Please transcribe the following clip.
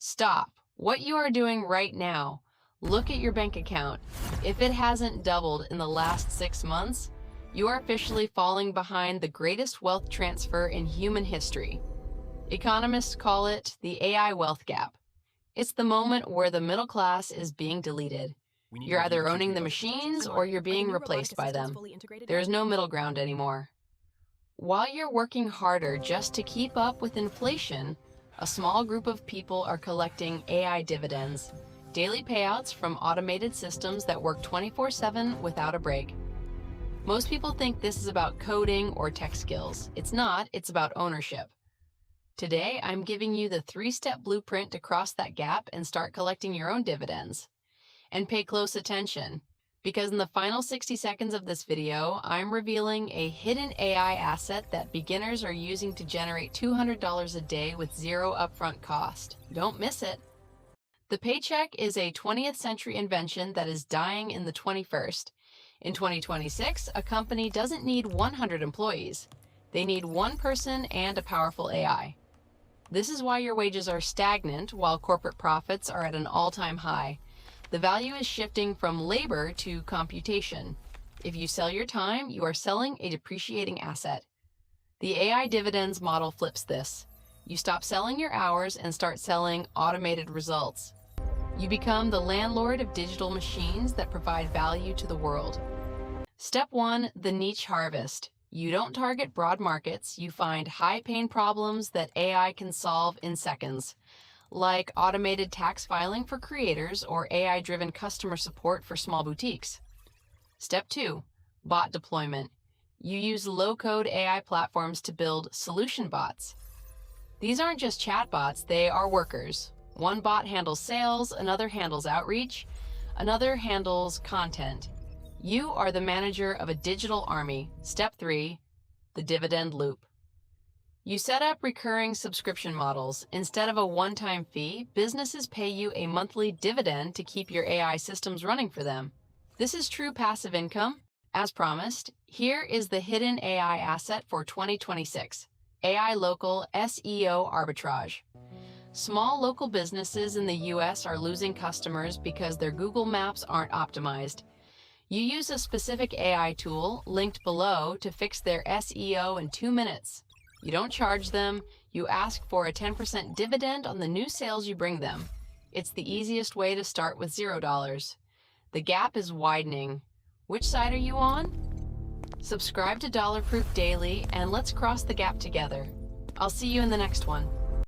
Stop what you are doing right now. Look at your bank account. If it hasn't doubled in the last 6 months, you are officially falling behind the greatest wealth transfer in human history. Economists call it the AI wealth gap. It's the moment where the middle class is being deleted. You're either owning the machines or you're being replaced by them. There is no middle ground anymore. While you're working harder just to keep up with inflation, a small group of people are collecting AI dividends, daily payouts from automated systems that work 24/7 without a break. Most people think this is about coding or tech skills. It's not, it's about ownership. Today, I'm giving you the 3-step blueprint to cross that gap and start collecting your own dividends. And pay close attention, because in the final 60 seconds of this video, I'm revealing a hidden AI asset that beginners are using to generate $200 a day with zero upfront cost. Don't miss it. The paycheck is a 20th century invention that is dying in the 21st. In 2026, a company doesn't need 100 employees. They need one person and a powerful AI. This is why your wages are stagnant while corporate profits are at an all-time high. The value is shifting from labor to computation. If you sell your time, you are selling a depreciating asset. The AI dividends model flips this. You stop selling your hours and start selling automated results. You become the landlord of digital machines that provide value to the world. Step 1, the niche harvest. You don't target broad markets, you find high-pain problems that AI can solve in seconds, like automated tax filing for creators or AI-driven customer support for small boutiques. Step 2, bot deployment. You use low-code AI platforms to build solution bots. These aren't just chatbots, they are workers. One bot handles sales, another handles outreach, another handles content. You are the manager of a digital army. Step 3, the dividend loop. You set up recurring subscription models. Instead of a one-time fee, businesses pay you a monthly dividend to keep your AI systems running for them. This is true passive income. As promised, here is the hidden AI asset for 2026, AI local SEO arbitrage. Small local businesses in the US are losing customers because their Google Maps aren't optimized. You use a specific AI tool linked below to fix their SEO in 2 minutes. You don't charge them, you ask for a 10% dividend on the new sales you bring them. It's the easiest way to start with $0. The gap is widening. Which side are you on? Subscribe to DollarProof Daily and let's cross the gap together. I'll see you in the next one.